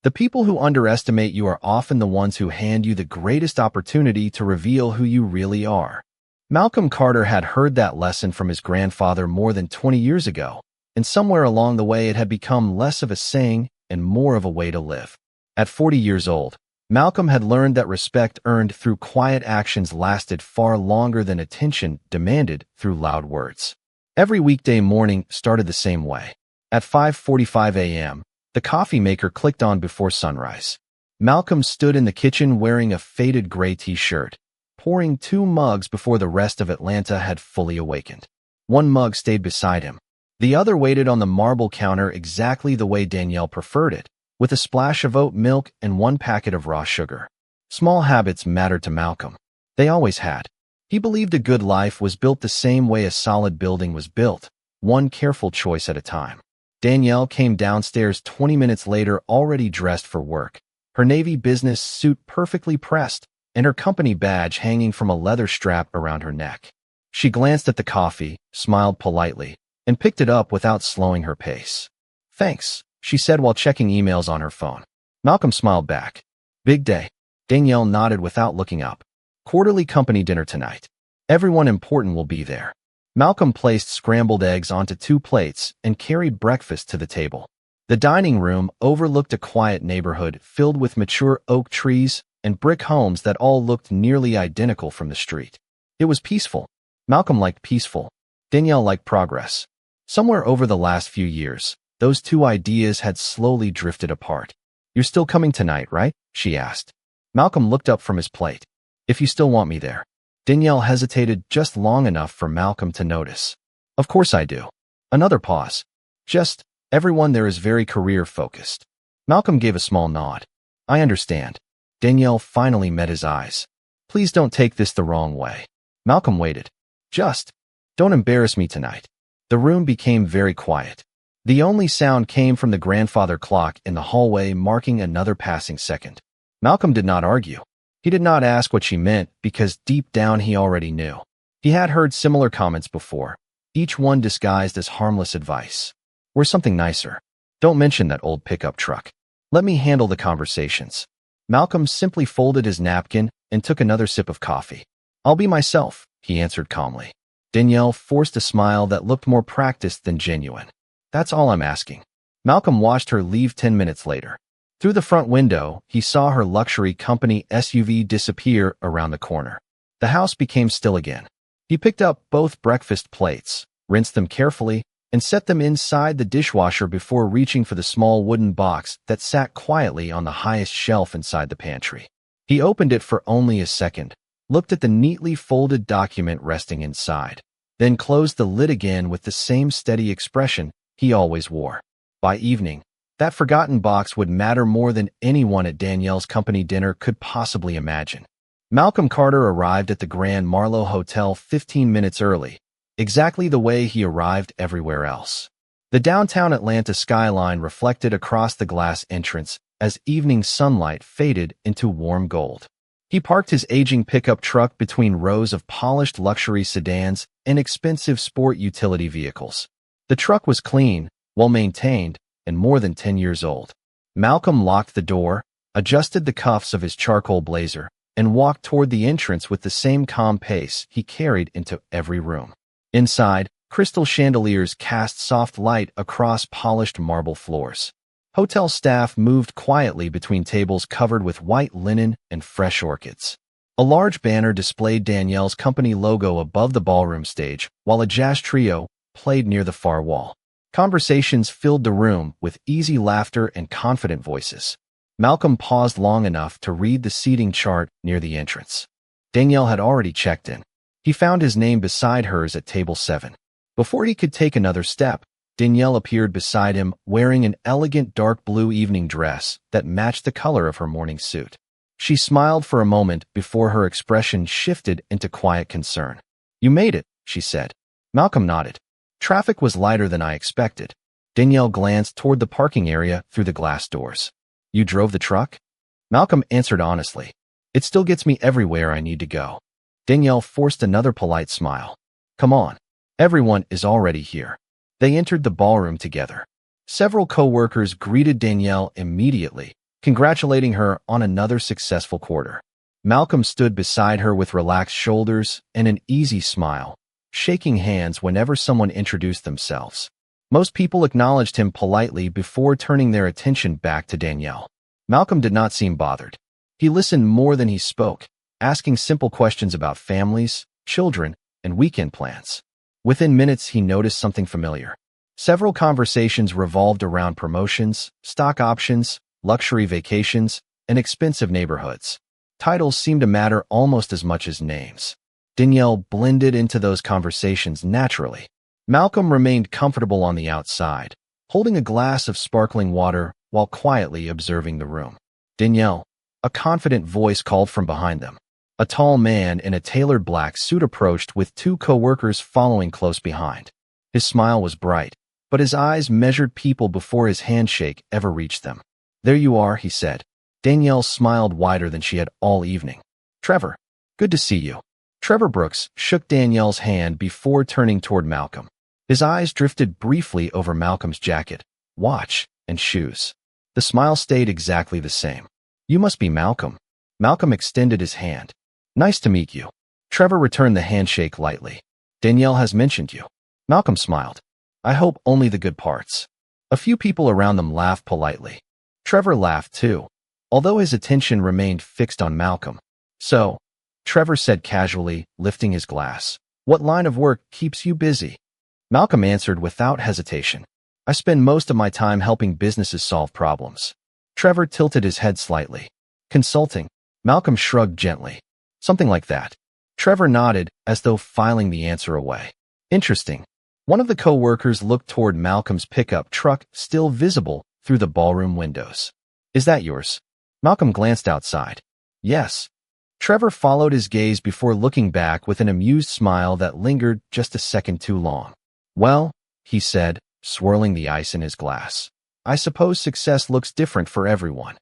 The people who underestimate you are often the ones who hand you the greatest opportunity to reveal who you really are. Malcolm Carter had heard that lesson from his grandfather more than 20 years ago, and somewhere along the way it had become less of a saying and more of a way to live. At 40 years old, Malcolm had learned that respect earned through quiet actions lasted far longer than attention demanded through loud words. Every weekday morning started the same way. At 5:45 a.m., the coffee maker clicked on before sunrise. Malcolm stood in the kitchen wearing a faded gray t-shirt, pouring 2 mugs before the rest of Atlanta had fully awakened. One mug stayed beside him. The other waited on the marble counter exactly the way Danielle preferred it, with a splash of oat milk and 1 packet of raw sugar. Small habits mattered to Malcolm. They always had. He believed a good life was built the same way a solid building was built, one careful choice at a time. Danielle came downstairs 20 minutes later already dressed for work, her navy business suit perfectly pressed, and her company badge hanging from a leather strap around her neck. She glanced at the coffee, smiled politely, and picked it up without slowing her pace. "Thanks," she said while checking emails on her phone. Malcolm smiled back. "Big day." Danielle nodded without looking up. "Quarterly company dinner tonight. Everyone important will be there." Malcolm placed scrambled eggs onto 2 plates and carried breakfast to the table. The dining room overlooked a quiet neighborhood filled with mature oak trees and brick homes that all looked nearly identical from the street. It was peaceful. Malcolm liked peaceful. Danielle liked progress. Somewhere over the last few years, those 2 ideas had slowly drifted apart. "You're still coming tonight, right?" she asked. Malcolm looked up from his plate. "If you still want me there." Danielle hesitated just long enough for Malcolm to notice. "Of course I do." Another pause. "Just, everyone there is very career-focused." Malcolm gave a small nod. "I understand." Danielle finally met his eyes. "Please don't take this the wrong way." Malcolm waited. "Just, don't embarrass me tonight." The room became very quiet. The only sound came from the grandfather clock in the hallway marking another passing second. Malcolm did not argue. He did not ask what she meant because deep down he already knew. He had heard similar comments before, each one disguised as harmless advice. "Or something nicer. Don't mention that old pickup truck. Let me handle the conversations." Malcolm simply folded his napkin and took another sip of coffee. "I'll be myself," he answered calmly. Danielle forced a smile that looked more practiced than genuine. "That's all I'm asking." Malcolm watched her leave 10 minutes later. Through the front window, he saw her luxury company SUV disappear around the corner. The house became still again. He picked up both breakfast plates, rinsed them carefully, and set them inside the dishwasher before reaching for the small wooden box that sat quietly on the highest shelf inside the pantry. He opened it for only a second, looked at the neatly folded document resting inside, then closed the lid again with the same steady expression he always wore. By evening, that forgotten box would matter more than anyone at Danielle's company dinner could possibly imagine. Malcolm Carter arrived at the Grand Marlowe Hotel 15 minutes early, exactly the way he arrived everywhere else. The downtown Atlanta skyline reflected across the glass entrance as evening sunlight faded into warm gold. He parked his aging pickup truck between rows of polished luxury sedans and expensive sport utility vehicles. The truck was clean, well-maintained, and more than 10 years old. Malcolm locked the door, adjusted the cuffs of his charcoal blazer, and walked toward the entrance with the same calm pace he carried into every room. Inside, crystal chandeliers cast soft light across polished marble floors. Hotel staff moved quietly between tables covered with white linen and fresh orchids. A large banner displayed Danielle's company logo above the ballroom stage, while a jazz trio played near the far wall. Conversations filled the room with easy laughter and confident voices. Malcolm paused long enough to read the seating chart near the entrance. Danielle had already checked in. He found his name beside hers at table 7. Before he could take another step, Danielle appeared beside him wearing an elegant dark blue evening dress that matched the color of her morning suit. She smiled for a moment before her expression shifted into quiet concern. "You made it," she said. Malcolm nodded. "Traffic was lighter than I expected." Danielle glanced toward the parking area through the glass doors. "You drove the truck?" Malcolm answered honestly. "It still gets me everywhere I need to go." Danielle forced another polite smile. "Come on. Everyone is already here." They entered the ballroom together. Several co-workers greeted Danielle immediately, congratulating her on another successful quarter. Malcolm stood beside her with relaxed shoulders and an easy smile, shaking hands whenever someone introduced themselves. Most people acknowledged him politely before turning their attention back to Danielle. Malcolm did not seem bothered. He listened more than he spoke, asking simple questions about families, children, and weekend plans. Within minutes, he noticed something familiar. Several conversations revolved around promotions, stock options, luxury vacations, and expensive neighborhoods. Titles seemed to matter almost as much as names. Danielle blended into those conversations naturally. Malcolm remained comfortable on the outside, holding a glass of sparkling water while quietly observing the room. Danielle, a confident voice called from behind them. A tall man in a tailored black suit approached with two co-workers following close behind. His smile was bright, but his eyes measured people before his handshake ever reached them. "There you are," he said. Danielle smiled wider than she had all evening. "Trevor, good to see you." Trevor Brooks shook Danielle's hand before turning toward Malcolm. His eyes drifted briefly over Malcolm's jacket, watch, and shoes. The smile stayed exactly the same. "You must be Malcolm." Malcolm extended his hand. "Nice to meet you." Trevor returned the handshake lightly. "Danielle has mentioned you." Malcolm smiled. "I hope only the good parts." A few people around them laughed politely. Trevor laughed too, although his attention remained fixed on Malcolm. "So," Trevor said casually, lifting his glass, "what line of work keeps you busy?" Malcolm answered without hesitation. "I spend most of my time helping businesses solve problems." Trevor tilted his head slightly. "Consulting?" Malcolm shrugged gently. "Something like that." Trevor nodded, as though filing the answer away. "Interesting." One of the co-workers looked toward Malcolm's pickup truck, still visible through the ballroom windows. "Is that yours?" Malcolm glanced outside. "Yes." Trevor followed his gaze before looking back with an amused smile that lingered just a second too long. "Well," he said, swirling the ice in his glass, "I suppose success looks different for everyone."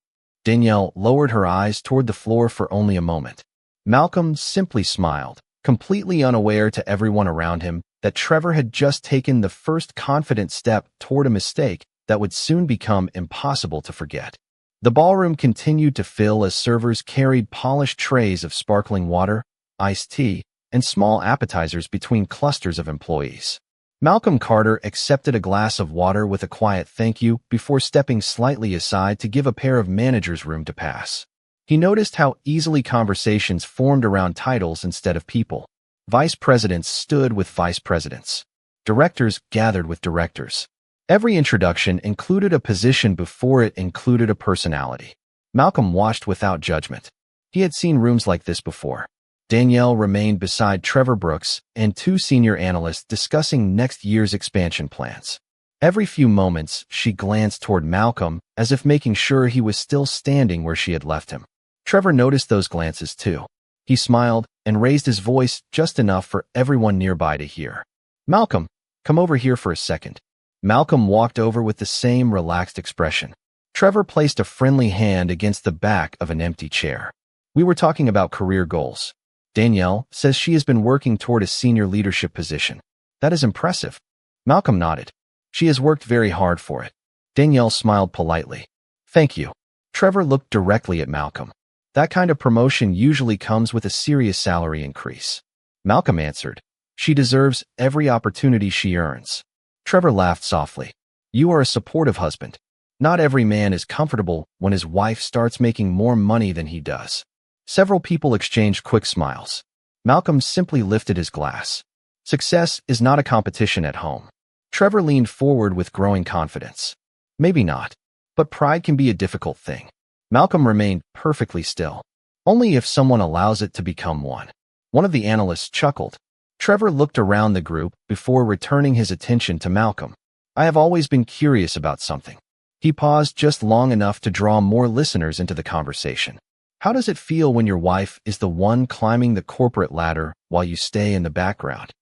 Danielle lowered her eyes toward the floor for only a moment. Malcolm simply smiled, completely unaware to everyone around him that Trevor had just taken the first confident step toward a mistake that would soon become impossible to forget. The ballroom continued to fill as servers carried polished trays of sparkling water, iced tea, and small appetizers between clusters of employees. Malcolm Carter accepted a glass of water with a quiet thank you before stepping slightly aside to give a pair of managers room to pass. He noticed how easily conversations formed around titles instead of people. Vice presidents stood with vice presidents. Directors gathered with directors. Every introduction included a position before it included a personality. Malcolm watched without judgment. He had seen rooms like this before. Danielle remained beside Trevor Brooks and two senior analysts discussing next year's expansion plans. Every few moments, she glanced toward Malcolm as if making sure he was still standing where she had left him. Trevor noticed those glances too. He smiled and raised his voice just enough for everyone nearby to hear. "Malcolm, come over here for a second." Malcolm walked over with the same relaxed expression. Trevor placed a friendly hand against the back of an empty chair. "We were talking about career goals. Danielle says she has been working toward a senior leadership position. That is impressive." Malcolm nodded. "She has worked very hard for it." Danielle smiled politely. "Thank you." Trevor looked directly at Malcolm. "That kind of promotion usually comes with a serious salary increase." Malcolm answered, "She deserves every opportunity she earns." Trevor laughed softly. "You are a supportive husband. Not every man is comfortable when his wife starts making more money than he does." Several people exchanged quick smiles. Malcolm simply lifted his glass. "Success is not a competition at home." Trevor leaned forward with growing confidence. "Maybe not, but pride can be a difficult thing." Malcolm remained perfectly still. "Only if someone allows it to become one." One of the analysts chuckled. Trevor looked around the group before returning his attention to Malcolm. "I have always been curious about something." He paused just long enough to draw more listeners into the conversation. "How does it feel when your wife is the one climbing the corporate ladder while you stay in the background?"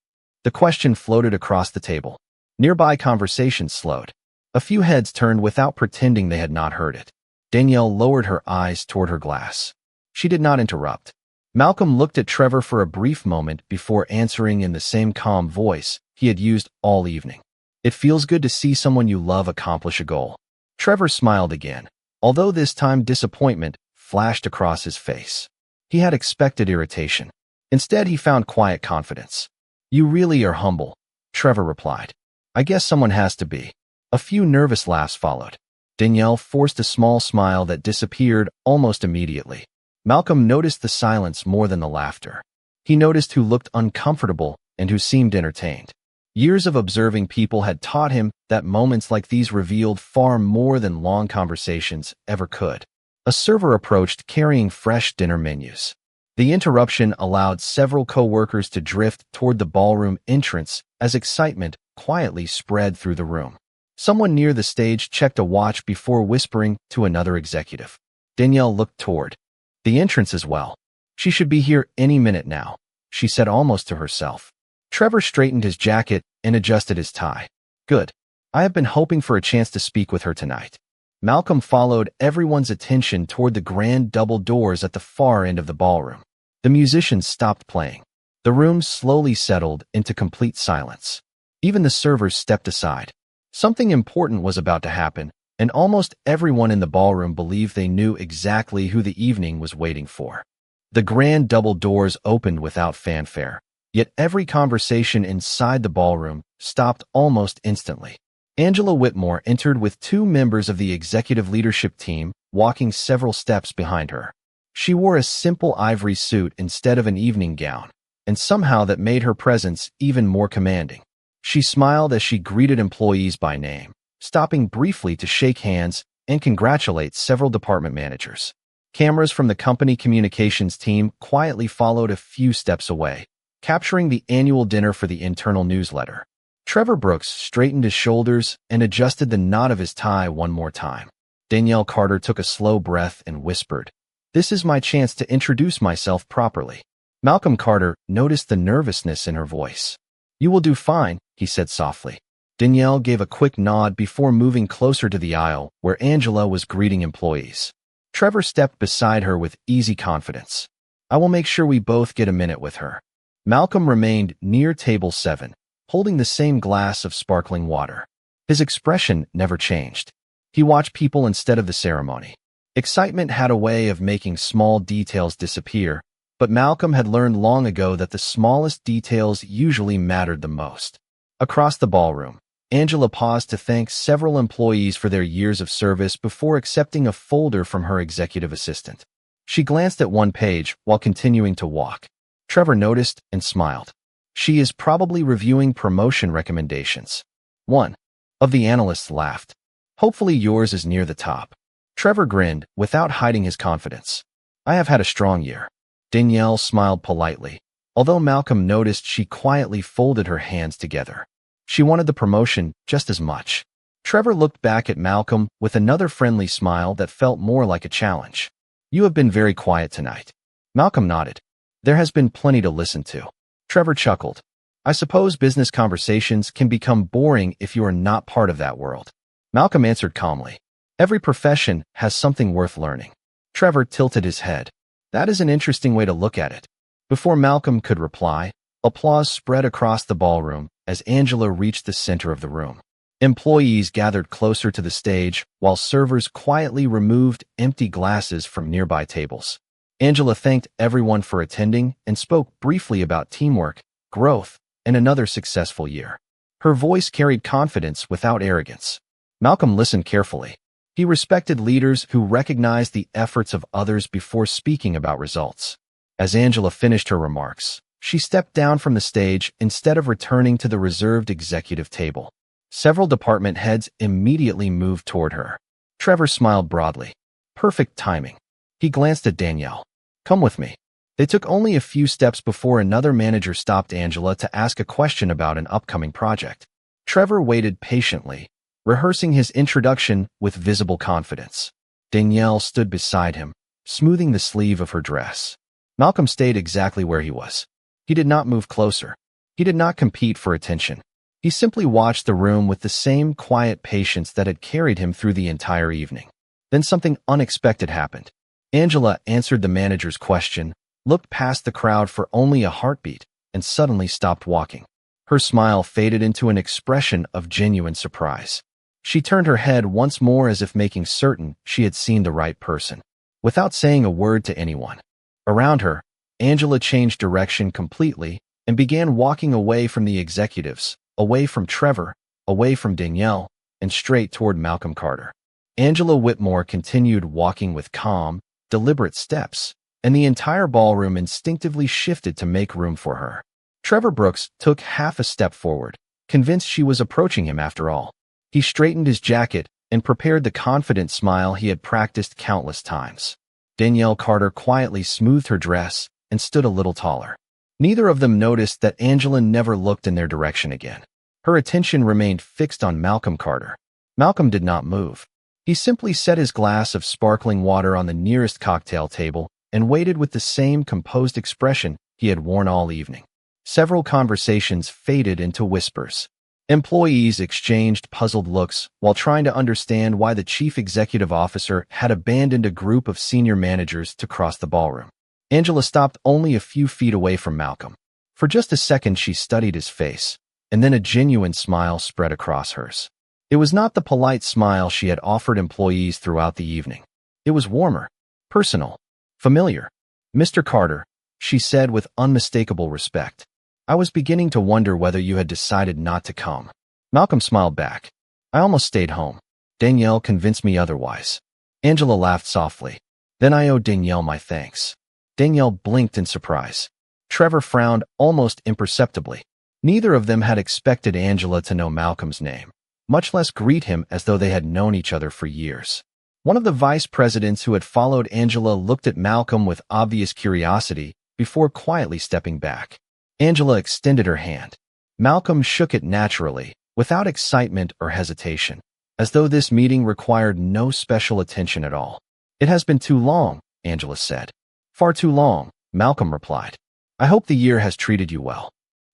The question floated across the table. Nearby conversations slowed. A few heads turned without pretending they had not heard it. Danielle lowered her eyes toward her glass. She did not interrupt. Malcolm looked at Trevor for a brief moment before answering in the same calm voice he had used all evening. "It feels good to see someone you love accomplish a goal." Trevor smiled again, although this time disappointment flashed across his face. He had expected irritation. Instead, he found quiet confidence. "You really are humble," Trevor replied. "I guess someone has to be." A few nervous laughs followed. Danielle forced a small smile that disappeared almost immediately. Malcolm noticed the silence more than the laughter. He noticed who looked uncomfortable and who seemed entertained. Years of observing people had taught him that moments like these revealed far more than long conversations ever could. A server approached carrying fresh dinner menus. The interruption allowed several co-workers to drift toward the ballroom entrance as excitement quietly spread through the room. Someone near the stage checked a watch before whispering to another executive. Danielle looked toward the entrance as well. "She should be here any minute now," she said almost to herself. Trevor straightened his jacket and adjusted his tie. "Good. I have been hoping for a chance to speak with her tonight." Malcolm followed everyone's attention toward the grand double doors at the far end of the ballroom. The musicians stopped playing. The room slowly settled into complete silence. Even the servers stepped aside. Something important was about to happen, and almost everyone in the ballroom believed they knew exactly who the evening was waiting for. The grand double doors opened without fanfare, yet every conversation inside the ballroom stopped almost instantly. Angela Whitmore entered with two members of the executive leadership team, walking several steps behind her. She wore a simple ivory suit instead of an evening gown, and somehow that made her presence even more commanding. She smiled as she greeted employees by name, stopping briefly to shake hands and congratulate several department managers. Cameras from the company communications team quietly followed a few steps away, capturing the annual dinner for the internal newsletter. Trevor Brooks straightened his shoulders and adjusted the knot of his tie one more time. Danielle Carter took a slow breath and whispered, "This is my chance to introduce myself properly." Malcolm Carter noticed the nervousness in her voice. "You will do fine," he said softly. Danielle gave a quick nod before moving closer to the aisle where Angela was greeting employees. Trevor stepped beside her with easy confidence. "I will make sure we both get a minute with her." Malcolm remained near table 7, holding the same glass of sparkling water. His expression never changed. He watched people instead of the ceremony. Excitement had a way of making small details disappear, but Malcolm had learned long ago that the smallest details usually mattered the most. Across the ballroom, Angela paused to thank several employees for their years of service before accepting a folder from her executive assistant. She glanced at one page while continuing to walk. Trevor noticed and smiled. "She is probably reviewing promotion recommendations." One of the analysts laughed. "Hopefully yours is near the top." Trevor grinned without hiding his confidence. "I have had a strong year." Danielle smiled politely, although Malcolm noticed she quietly folded her hands together. She wanted the promotion just as much. Trevor looked back at Malcolm with another friendly smile that felt more like a challenge. "You have been very quiet tonight." Malcolm nodded. "There has been plenty to listen to." Trevor chuckled. "I suppose business conversations can become boring if you are not part of that world." Malcolm answered calmly. "Every profession has something worth learning." Trevor tilted his head. "That is an interesting way to look at it." Before Malcolm could reply, applause spread across the ballroom as Angela reached the center of the room. Employees gathered closer to the stage while servers quietly removed empty glasses from nearby tables. Angela thanked everyone for attending and spoke briefly about teamwork, growth, and another successful year. Her voice carried confidence without arrogance. Malcolm listened carefully. He respected leaders who recognized the efforts of others before speaking about results. As Angela finished her remarks, she stepped down from the stage instead of returning to the reserved executive table. Several department heads immediately moved toward her. Trevor smiled broadly. Perfect timing. He glanced at Danielle. "Come with me." They took only a few steps before another manager stopped Angela to ask a question about an upcoming project. Trevor waited patiently, rehearsing his introduction with visible confidence. Danielle stood beside him, smoothing the sleeve of her dress. Malcolm stayed exactly where he was. He did not move closer. He did not compete for attention. He simply watched the room with the same quiet patience that had carried him through the entire evening. Then something unexpected happened. Angela answered the manager's question, looked past the crowd for only a heartbeat, and suddenly stopped walking. Her smile faded into an expression of genuine surprise. She turned her head once more as if making certain she had seen the right person, without saying a word to anyone. Around her, Angela changed direction completely and began walking away from the executives, away from Trevor, away from Danielle, and straight toward Malcolm Carter. Angela Whitmore continued walking with calm, deliberate steps, and the entire ballroom instinctively shifted to make room for her. Trevor Brooks took half a step forward, convinced she was approaching him after all. He straightened his jacket and prepared the confident smile he had practiced countless times. Danielle Carter quietly smoothed her dress and stood a little taller. Neither of them noticed that Angela never looked in their direction again. Her attention remained fixed on Malcolm Carter. Malcolm did not move. He simply set his glass of sparkling water on the nearest cocktail table and waited with the same composed expression he had worn all evening. Several conversations faded into whispers. Employees exchanged puzzled looks while trying to understand why the chief executive officer had abandoned a group of senior managers to cross the ballroom. Angela stopped only a few feet away from Malcolm. For just a second, she studied his face, and then a genuine smile spread across hers. It was not the polite smile she had offered employees throughout the evening. It was warmer, personal, familiar. "Mr. Carter," she said with unmistakable respect, "I was beginning to wonder whether you had decided not to come." Malcolm smiled back. "I almost stayed home. Danielle convinced me otherwise." Angela laughed softly. "Then I owe Danielle my thanks." Danielle blinked in surprise. Trevor frowned almost imperceptibly. Neither of them had expected Angela to know Malcolm's name, much less greet him as though they had known each other for years. One of the vice presidents who had followed Angela looked at Malcolm with obvious curiosity before quietly stepping back. Angela extended her hand. Malcolm shook it naturally, without excitement or hesitation, as though this meeting required no special attention at all. "It has been too long," Angela said. "Far too long," Malcolm replied. "I hope the year has treated you well."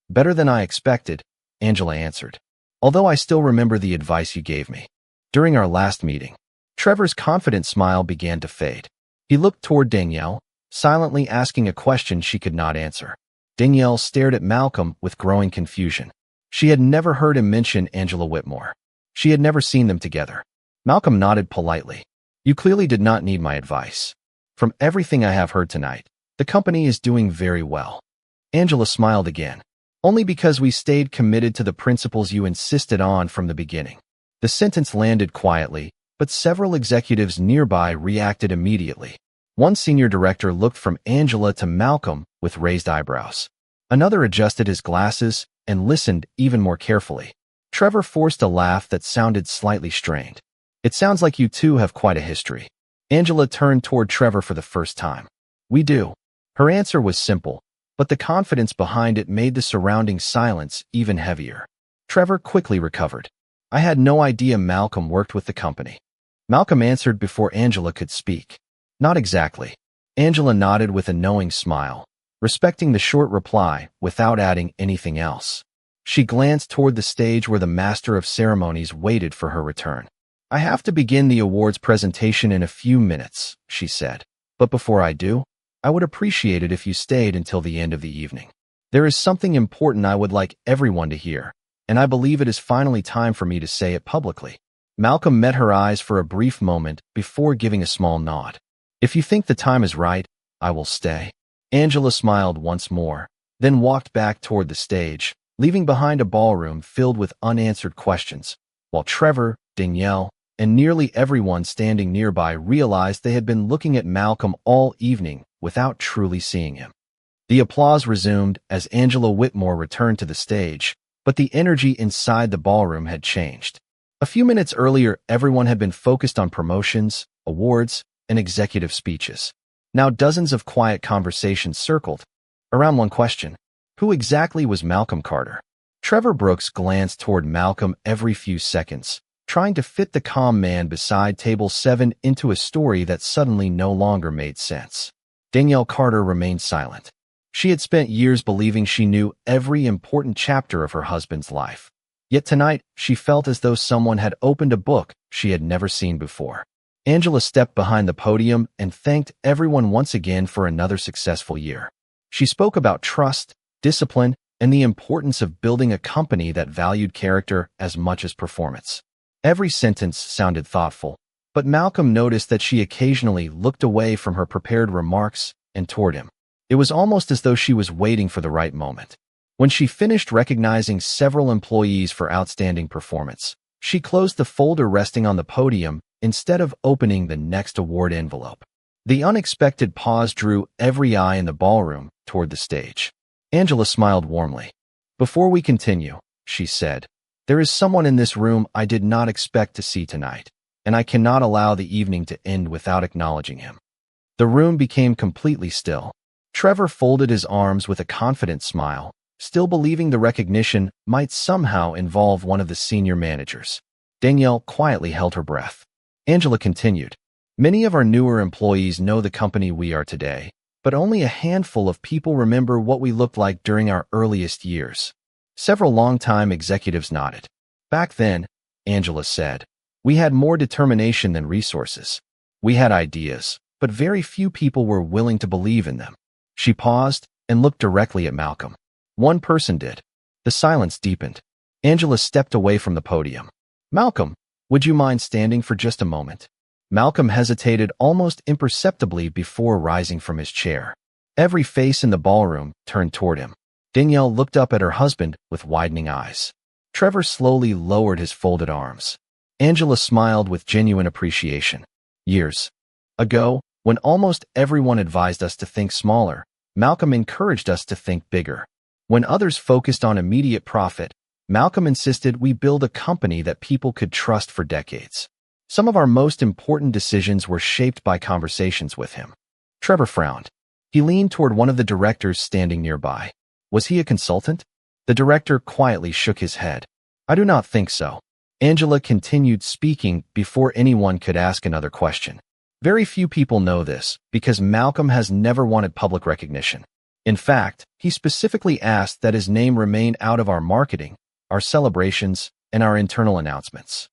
"Better than I expected," Angela answered. "Although I still remember the advice you gave me during our last meeting." Trevor's confident smile began to fade. He looked toward Danielle, silently asking a question she could not answer. Danielle stared at Malcolm with growing confusion. She had never heard him mention Angela Whitmore. She had never seen them together. Malcolm nodded politely. "You clearly did not need my advice. From everything I have heard tonight, the company is doing very well." Angela smiled again. "Only because we stayed committed to the principles you insisted on from the beginning." The sentence landed quietly, but several executives nearby reacted immediately. One senior director looked from Angela to Malcolm with raised eyebrows. Another adjusted his glasses and listened even more carefully. Trevor forced a laugh that sounded slightly strained. "It sounds like you two have quite a history." Angela turned toward Trevor for the first time. "We do." Her answer was simple, but the confidence behind it made the surrounding silence even heavier. Trevor quickly recovered. "I had no idea Malcolm worked with the company." Malcolm answered before Angela could speak. "Not exactly." Angela nodded with a knowing smile, respecting the short reply without adding anything else. She glanced toward the stage where the master of ceremonies waited for her return. "I have to begin the awards presentation in a few minutes," she said. "But before I do, I would appreciate it if you stayed until the end of the evening. There is something important I would like everyone to hear, and I believe it is finally time for me to say it publicly." Malcolm met her eyes for a brief moment before giving a small nod. "If you think the time is right, I will stay." Angela smiled once more, then walked back toward the stage, leaving behind a ballroom filled with unanswered questions, while Trevor, Danielle, and nearly everyone standing nearby realized they had been looking at Malcolm all evening without truly seeing him. The applause resumed as Angela Whitmore returned to the stage, but the energy inside the ballroom had changed. A few minutes earlier, everyone had been focused on promotions, awards, and executive speeches. Now dozens of quiet conversations circled around one question: who exactly was Malcolm Carter? Trevor Brooks glanced toward Malcolm every few seconds, trying to fit the calm man beside table 7 into a story that suddenly no longer made sense. Danielle Carter remained silent. She had spent years believing she knew every important chapter of her husband's life. Yet tonight, she felt as though someone had opened a book she had never seen before. Angela stepped behind the podium and thanked everyone once again for another successful year. She spoke about trust, discipline, and the importance of building a company that valued character as much as performance. Every sentence sounded thoughtful, but Malcolm noticed that she occasionally looked away from her prepared remarks and toward him. It was almost as though she was waiting for the right moment. When she finished recognizing several employees for outstanding performance, she closed the folder resting on the podium instead of opening the next award envelope. The unexpected pause drew every eye in the ballroom toward the stage. Angela smiled warmly. "Before we continue," she said, "there is someone in this room I did not expect to see tonight, and I cannot allow the evening to end without acknowledging him." The room became completely still. Trevor folded his arms with a confident smile, still believing the recognition might somehow involve one of the senior managers. Danielle quietly held her breath. Angela continued, "Many of our newer employees know the company we are today, but only a handful of people remember what we looked like during our earliest years." Several longtime executives nodded. "Back then," Angela said, "we had more determination than resources. We had ideas, but very few people were willing to believe in them." She paused and looked directly at Malcolm. One person did. The silence deepened. Angela stepped away from the podium. "Malcolm, would you mind standing for just a moment?" Malcolm hesitated almost imperceptibly before rising from his chair. Every face in the ballroom turned toward him. Danielle looked up at her husband with widening eyes. Trevor slowly lowered his folded arms. Angela smiled with genuine appreciation. "Years ago, when almost everyone advised us to think smaller, Malcolm encouraged us to think bigger. When others focused on immediate profit, Malcolm insisted we build a company that people could trust for decades. Some of our most important decisions were shaped by conversations with him." Trevor frowned. He leaned toward one of the directors standing nearby. Was he a consultant? The director quietly shook his head. "I do not think so." Angela continued speaking before anyone could ask another question. "Very few people know this because Malcolm has never wanted public recognition. In fact, he specifically asked that his name remain out of our marketing, our celebrations, and our internal announcements."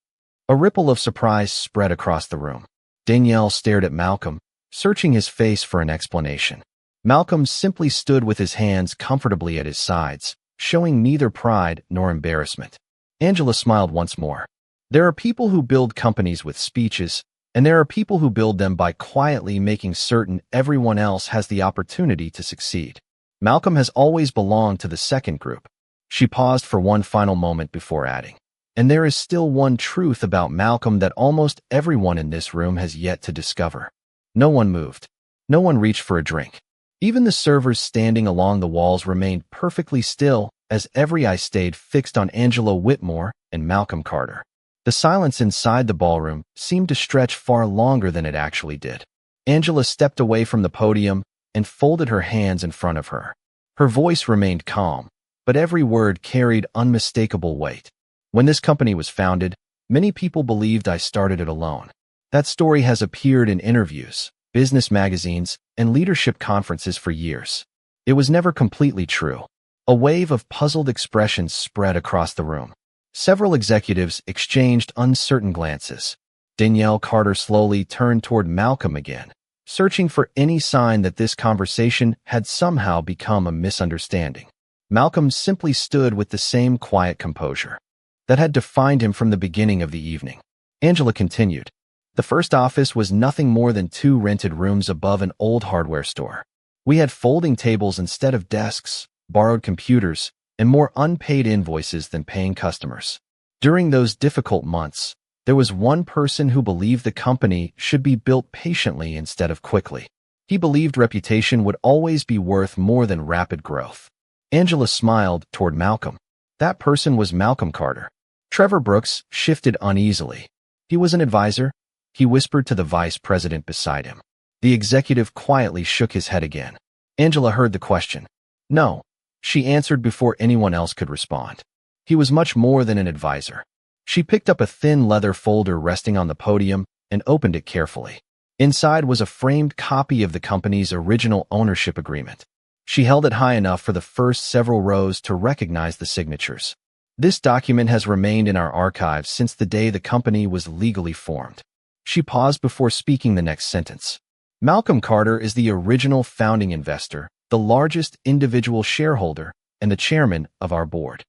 A ripple of surprise spread across the room. Danielle stared at Malcolm, searching his face for an explanation. Malcolm simply stood with his hands comfortably at his sides, showing neither pride nor embarrassment. Angela smiled once more. "There are people who build companies with speeches, and there are people who build them by quietly making certain everyone else has the opportunity to succeed. Malcolm has always belonged to the second group." She paused for one final moment before adding, "And there is still one truth about Malcolm that almost everyone in this room has yet to discover." No one moved. No one reached for a drink. Even the servers standing along the walls remained perfectly still as every eye stayed fixed on Angela Whitmore and Malcolm Carter. The silence inside the ballroom seemed to stretch far longer than it actually did. Angela stepped away from the podium and folded her hands in front of her. Her voice remained calm, but every word carried unmistakable weight. "When this company was founded, many people believed I started it alone. That story has appeared in interviews, business magazines, and leadership conferences for years. It was never completely true." A wave of puzzled expressions spread across the room. Several executives exchanged uncertain glances. Danielle Carter slowly turned toward Malcolm again, searching for any sign that this conversation had somehow become a misunderstanding. Malcolm simply stood with the same quiet composure that had defined him from the beginning of the evening. Angela continued, "The first office was nothing more than 2 rented rooms above an old hardware store. We had folding tables instead of desks, borrowed computers, and more unpaid invoices than paying customers. During those difficult months, there was one person who believed the company should be built patiently instead of quickly. He believed reputation would always be worth more than rapid growth." Angela smiled toward Malcolm. That person was Malcolm Carter. Trevor Brooks shifted uneasily. "He was an advisor?" he whispered to the vice president beside him. The executive quietly shook his head again. Angela heard the question. "No," she answered before anyone else could respond. "He was much more than an advisor." She picked up a thin leather folder resting on the podium and opened it carefully. Inside was a framed copy of the company's original ownership agreement. She held it high enough for the first several rows to recognize the signatures. "This document has remained in our archives since the day the company was legally formed." She paused before speaking the next sentence. "Malcolm Carter is the original founding investor, the largest individual shareholder, and the chairman of our board."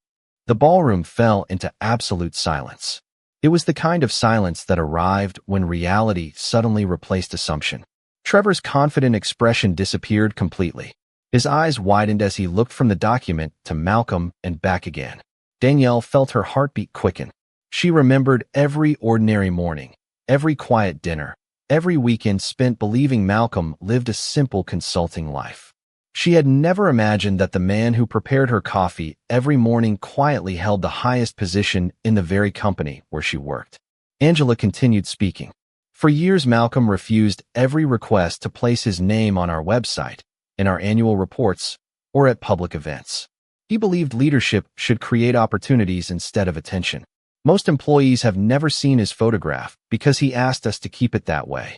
The ballroom fell into absolute silence. It was the kind of silence that arrived when reality suddenly replaced assumption. Trevor's confident expression disappeared completely. His eyes widened as he looked from the document to Malcolm and back again. Danielle felt her heartbeat quicken. She remembered every ordinary morning, every quiet dinner, every weekend spent believing Malcolm lived a simple consulting life. She had never imagined that the man who prepared her coffee every morning quietly held the highest position in the very company where she worked. Angela continued speaking. For years, Malcolm refused every request to place his name on our website, in our annual reports, or at public events. He believed leadership should create opportunities instead of attention. Most employees have never seen his photograph because he asked us to keep it that way.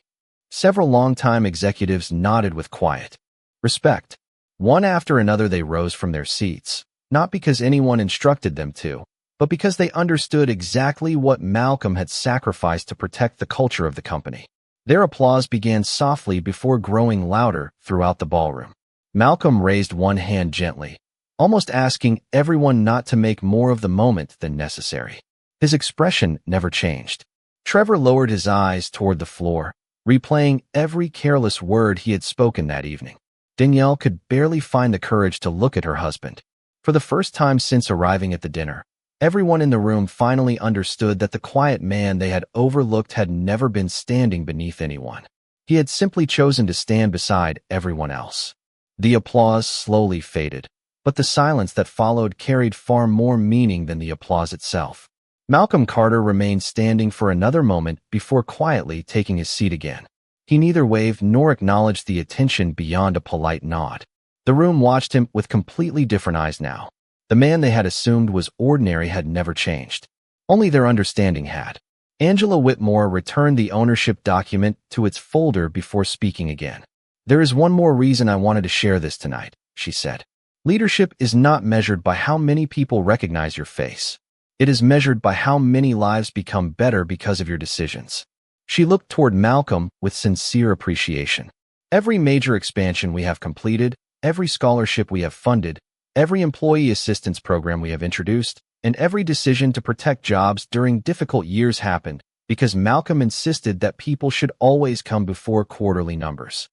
Several longtime executives nodded with quiet respect. One after another they rose from their seats, not because anyone instructed them to, but because they understood exactly what Malcolm had sacrificed to protect the culture of the company. Their applause began softly before growing louder throughout the ballroom. Malcolm raised one hand gently, almost asking everyone not to make more of the moment than necessary. His expression never changed. Trevor lowered his eyes toward the floor, replaying every careless word he had spoken that evening. Danielle could barely find the courage to look at her husband. For the first time since arriving at the dinner, everyone in the room finally understood that the quiet man they had overlooked had never been standing beneath anyone. He had simply chosen to stand beside everyone else. The applause slowly faded, but the silence that followed carried far more meaning than the applause itself. Malcolm Carter remained standing for another moment before quietly taking his seat again. He neither waved nor acknowledged the attention beyond a polite nod. The room watched him with completely different eyes now. The man they had assumed was ordinary had never changed. Only their understanding had. Angela Whitmore returned the ownership document to its folder before speaking again. There is one more reason I wanted to share this tonight, she said. Leadership is not measured by how many people recognize your face. It is measured by how many lives become better because of your decisions. She looked toward Malcolm with sincere appreciation. Every major expansion we have completed, every scholarship we have funded, every employee assistance program we have introduced, and every decision to protect jobs during difficult years happened because Malcolm insisted that people should always come before quarterly numbers.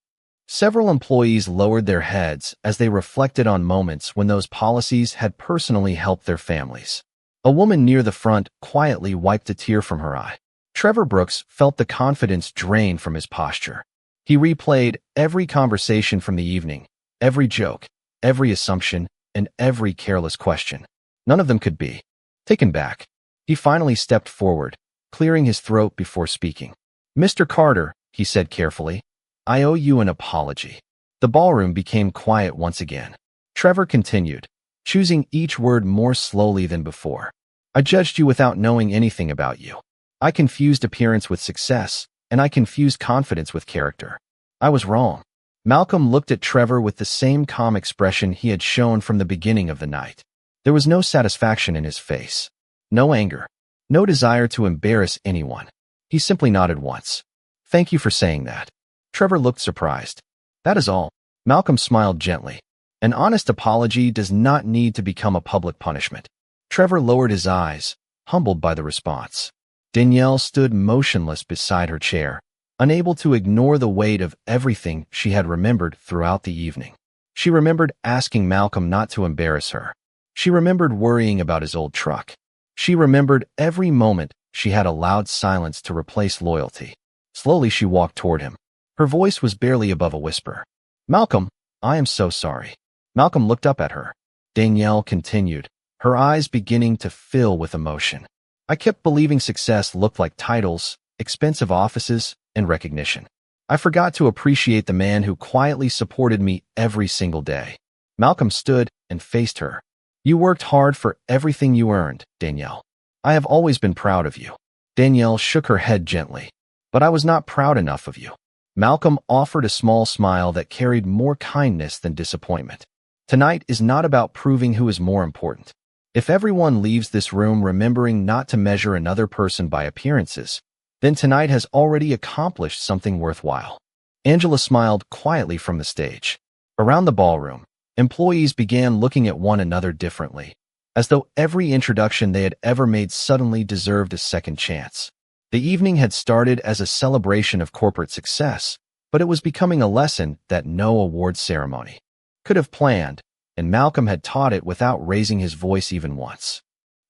Several employees lowered their heads as they reflected on moments when those policies had personally helped their families. A woman near the front quietly wiped a tear from her eye. Trevor Brooks felt the confidence drain from his posture. He replayed every conversation from the evening, every joke, every assumption, and every careless question. None of them could be taken back. He finally stepped forward, clearing his throat before speaking. "Mr. Carter," he said carefully, "I owe you an apology." The ballroom became quiet once again. Trevor continued, choosing each word more slowly than before. "I judged you without knowing anything about you. I confused appearance with success, and I confused confidence with character. I was wrong." Malcolm looked at Trevor with the same calm expression he had shown from the beginning of the night. There was no satisfaction in his face, no anger, no desire to embarrass anyone. He simply nodded once. "Thank you for saying that." Trevor looked surprised. "That is all." Malcolm smiled gently. "An honest apology does not need to become a public punishment." Trevor lowered his eyes, humbled by the response. Danielle stood motionless beside her chair, unable to ignore the weight of everything she had remembered throughout the evening. She remembered asking Malcolm not to embarrass her. She remembered worrying about his old truck. She remembered every moment she had allowed silence to replace loyalty. Slowly she walked toward him. Her voice was barely above a whisper. "Malcolm, I am so sorry." Malcolm looked up at her. Danielle continued, her eyes beginning to fill with emotion. "I kept believing success looked like titles, expensive offices, and recognition. I forgot to appreciate the man who quietly supported me every single day." Malcolm stood and faced her. "You worked hard for everything you earned, Danielle. I have always been proud of you." Danielle shook her head gently. "But I was not proud enough of you." Malcolm offered a small smile that carried more kindness than disappointment. "Tonight is not about proving who is more important. If everyone leaves this room remembering not to measure another person by appearances, then tonight has already accomplished something worthwhile." Angela smiled quietly from the stage. Around the ballroom, employees began looking at one another differently. as though every introduction they had ever made suddenly deserved a second chance. The evening had started as a celebration of corporate success, but it was becoming a lesson that no award ceremony could have planned, and Malcolm had taught it without raising his voice even once.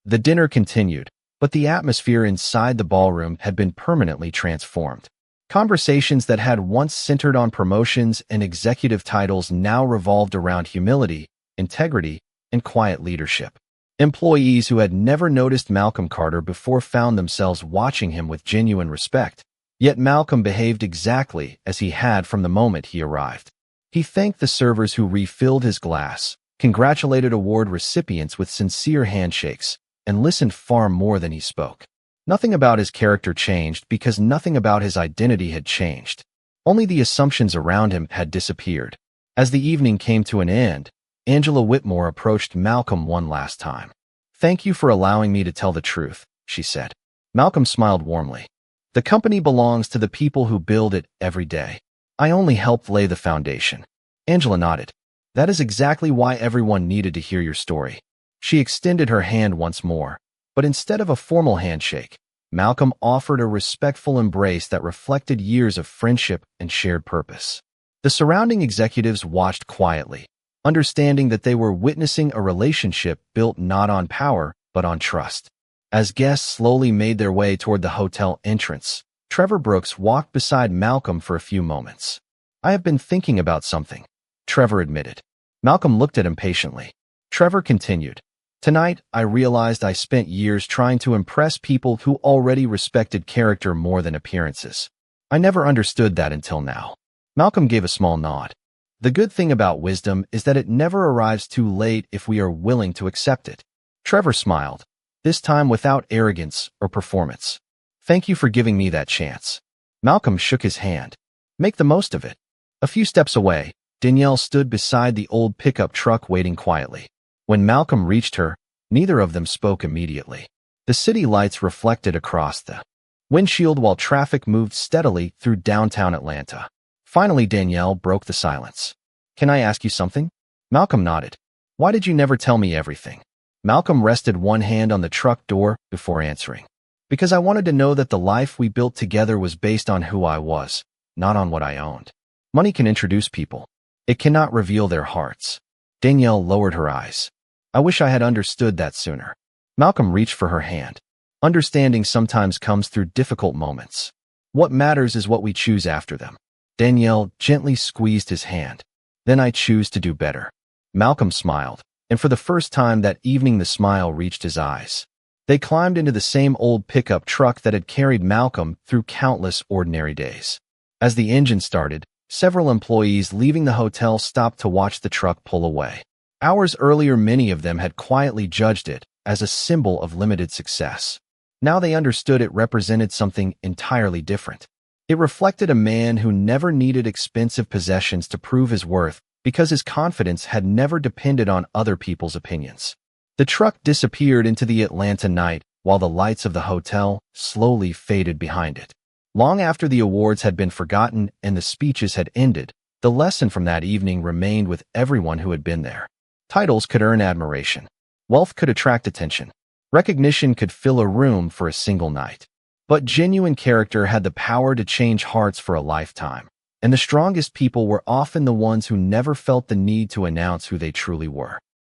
The dinner continued, but the atmosphere inside the ballroom had been permanently transformed. Conversations that had once centered on promotions and executive titles now revolved around humility, integrity, and quiet leadership. Employees who had never noticed Malcolm Carter before found themselves watching him with genuine respect. Yet Malcolm behaved exactly as he had from the moment he arrived. He thanked the servers who refilled his glass, congratulated award recipients with sincere handshakes, and listened far more than he spoke. Nothing about his character changed because nothing about his identity had changed. Only the assumptions around him had disappeared. As the evening came to an end, Angela Whitmore approached Malcolm one last time. "Thank you for allowing me to tell the truth," she said. Malcolm smiled warmly. "The company belongs to the people who build it every day. I only helped lay the foundation." Angela nodded. "That is exactly why everyone needed to hear your story." She extended her hand once more, but instead of a formal handshake, Malcolm offered a respectful embrace that reflected years of friendship and shared purpose. The surrounding executives watched quietly, understanding that they were witnessing a relationship built not on power, but on trust. As guests slowly made their way toward the hotel entrance, Trevor Brooks walked beside Malcolm for a few moments. "I have been thinking about something," Trevor admitted. Malcolm looked at him patiently. Trevor continued, "Tonight, I realized I spent years trying to impress people who already respected character more than appearances. I never understood that until now." Malcolm gave a small nod. "The good thing about wisdom is that it never arrives too late if we are willing to accept it." Trevor smiled, this time without arrogance or performance. "Thank you for giving me that chance." Malcolm shook his hand. "Make the most of it." A few steps away, Danielle stood beside the old pickup truck waiting quietly. When Malcolm reached her, neither of them spoke immediately. The city lights reflected across the windshield while traffic moved steadily through downtown Atlanta. Finally, Danielle broke the silence. "Can I ask you something?" Malcolm nodded. "Why did you never tell me everything?" Malcolm rested one hand on the truck door before answering. "Because I wanted to know that the life we built together was based on who I was, not on what I owned. Money can introduce people. It cannot reveal their hearts." Danielle lowered her eyes. "I wish I had understood that sooner." Malcolm reached for her hand. "Understanding sometimes comes through difficult moments. What matters is what we choose after them." Danielle gently squeezed his hand. "Then I choose to do better." Malcolm smiled, and for the first time that evening the smile reached his eyes. They climbed into the same old pickup truck that had carried Malcolm through countless ordinary days. As the engine started, several employees leaving the hotel stopped to watch the truck pull away. Hours earlier, many of them had quietly judged it as a symbol of limited success. Now they understood it represented something entirely different. It reflected a man who never needed expensive possessions to prove his worth because his confidence had never depended on other people's opinions. The truck disappeared into the Atlanta night while the lights of the hotel slowly faded behind it. Long after the awards had been forgotten and the speeches had ended, the lesson from that evening remained with everyone who had been there. Titles could earn admiration. Wealth could attract attention. Recognition could fill a room for a single night. But genuine character had the power to change hearts for a lifetime. And the strongest people were often the ones who never felt the need to announce who they truly were.